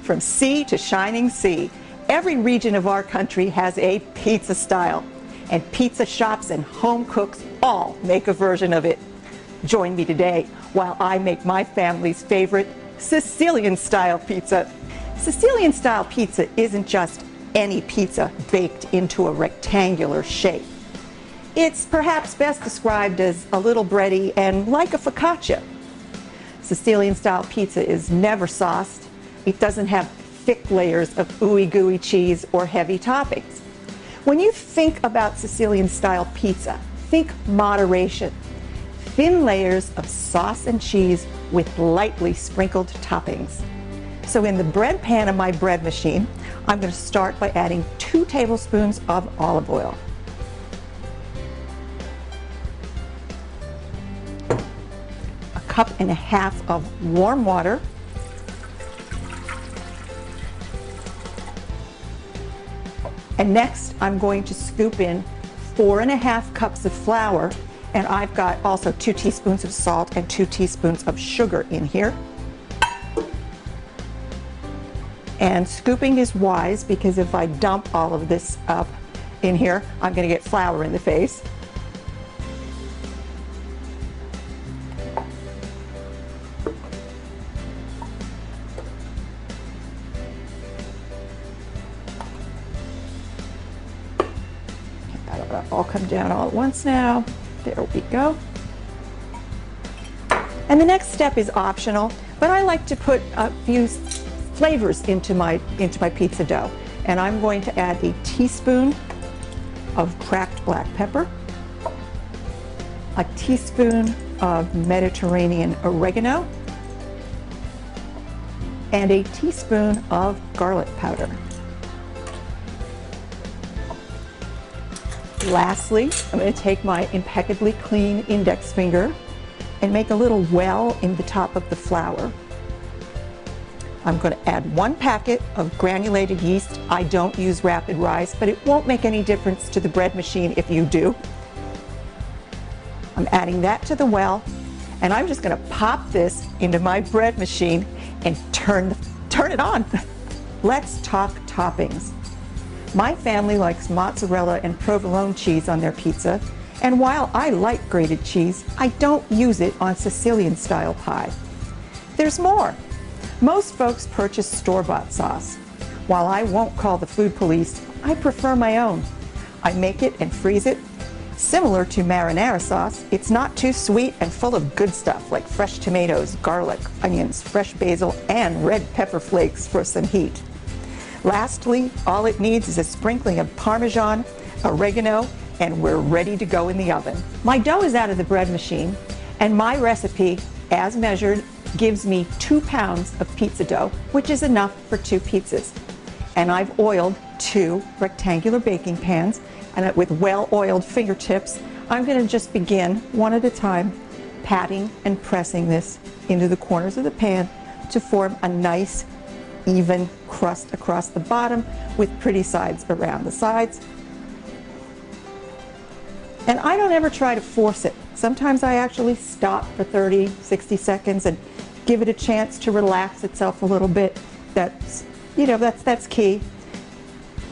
From sea to shining sea, every region of our country has a pizza style, and pizza shops and home cooks all make a version of it. Join me today while I make my family's favorite Sicilian-style pizza. Sicilian-style pizza isn't just any pizza baked into a rectangular shape. It's perhaps best described as a little bready and like a focaccia. Sicilian-style pizza is never sauced. It doesn't have thick layers of ooey-gooey cheese or heavy toppings. When you think about Sicilian-style pizza, think moderation. Thin layers of sauce and cheese with lightly sprinkled toppings. So in the bread pan of my bread machine, I'm going to start by adding 2 tablespoons of olive oil. A cup and a half of warm water. And next, I'm going to scoop in 4½ cups of flour, and I've got also 2 teaspoons of salt and 2 teaspoons of sugar in here. And scooping is wise because if I dump all of this up in here, I'm going to get flour in the face. That'll all come down all at once now. There we go. And the next step is optional, but I like to put a few flavors into my pizza dough. And I'm going to add a teaspoon of cracked black pepper, a teaspoon of Mediterranean oregano, and a teaspoon of garlic powder. Lastly, I'm going to take my impeccably clean index finger and make a little well in the top of the flour. I'm going to add 1 packet of granulated yeast. I don't use rapid rise, but it won't make any difference to the bread machine if you do. I'm adding that to the well, and I'm just going to pop this into my bread machine and turn it on. Let's talk toppings. My family likes mozzarella and provolone cheese on their pizza, and while I like grated cheese, I don't use it on Sicilian-style pie. There's more. Most folks purchase store-bought sauce. While I won't call the food police, I prefer my own. I make it and freeze it. Similar to marinara sauce, it's not too sweet and full of good stuff like fresh tomatoes, garlic, onions, fresh basil, and red pepper flakes for some heat. Lastly, all it needs is a sprinkling of Parmesan, oregano, and we're ready to go in the oven. My dough is out of the bread machine, and my recipe, as measured, gives me 2 pounds of pizza dough, which is enough for 2 pizzas. And I've oiled 2 rectangular baking pans, and with well-oiled fingertips, I'm going to just begin, one at a time, patting and pressing this into the corners of the pan to form a nice, even crust across the bottom with pretty sides around the sides. And I don't ever try to force it. Sometimes I actually stop for 30, 60 seconds and give it a chance to relax itself a little bit. That's key.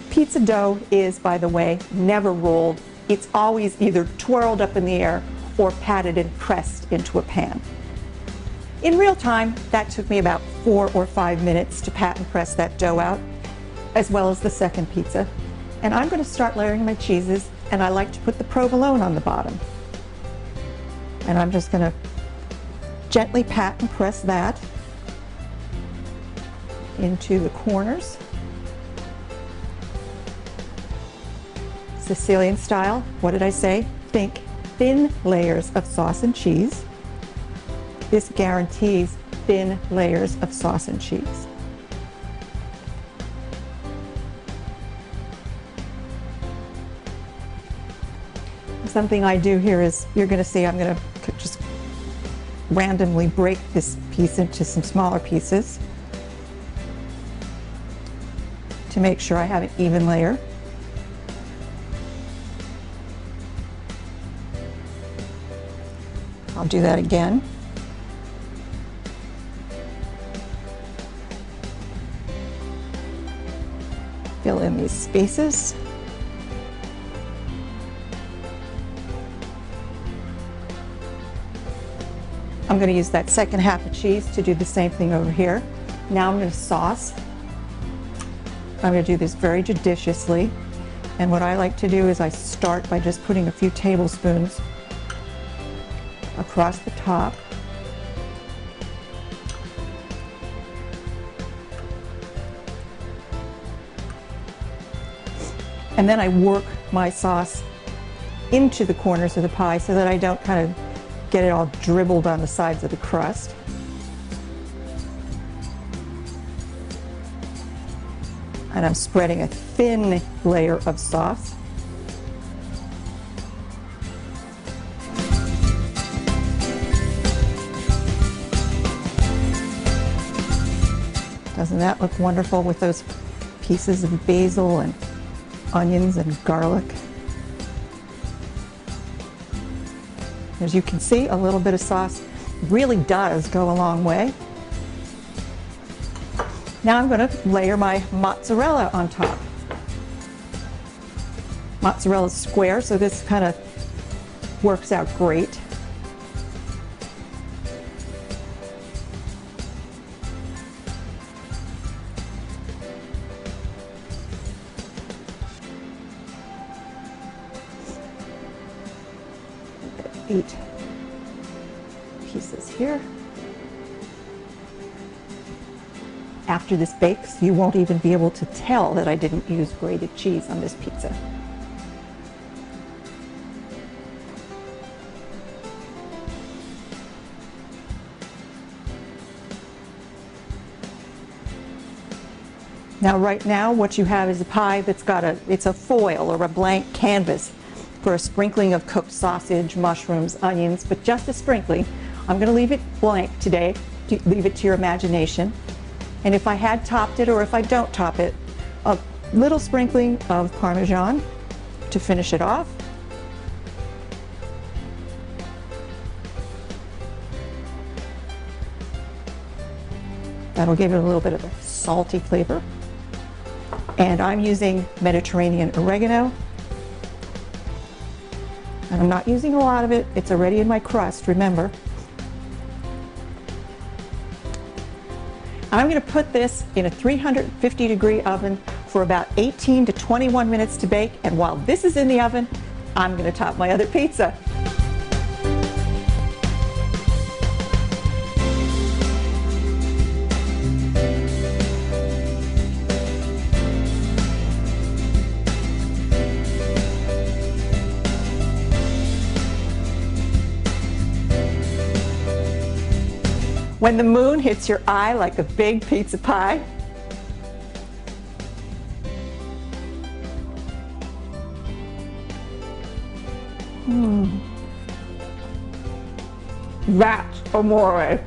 Pizza dough is, by the way, never rolled. It's always either twirled up in the air or patted and pressed into a pan. In real time, that took me about 4 or 5 minutes to pat and press that dough out, as well as the second pizza. And I'm going to start layering my cheeses, and I like to put the provolone on the bottom. And I'm just going to gently pat and press that into the corners. Sicilian style, what did I say? Think thin layers of sauce and cheese. This guarantees thin layers of sauce and cheese. Something I do here is, you're going to see, I'm going to just randomly break this piece into some smaller pieces to make sure I have an even layer. I'll do that again. these spaces. I'm going to use that second half of cheese to do the same thing over here. Now I'm going to sauce. I'm going to do this very judiciously. And what I like to do is I start by just putting a few tablespoons across the top. And then I work my sauce into the corners of the pie so that I don't kind of get it all dribbled on the sides of the crust. And I'm spreading a thin layer of sauce. Doesn't that look wonderful with those pieces of basil and onions and garlic? As you can see, a little bit of sauce really does go a long way. Now I'm going to layer my mozzarella on top. Mozzarella is square, so this kind of works out great. Eight pieces here. After this bakes, you won't even be able to tell that I didn't use grated cheese on this pizza. Now, right now, what you have is a pie that's got it's a foil or a blank canvas for a sprinkling of cooked sausage, mushrooms, onions, but just a sprinkling. I'm going to leave it blank today, leave it to your imagination. And if I had topped it or if I don't top it, a little sprinkling of Parmesan to finish it off. That'll give it a little bit of a salty flavor. And I'm using Mediterranean oregano. And I'm not using a lot of it. It's already in my crust, remember. I'm going to put this in a 350-degree oven for about 18 to 21 minutes to bake. And while this is in the oven, I'm going to top my other pizza. When the moon hits your eye like a big pizza pie. That's amore.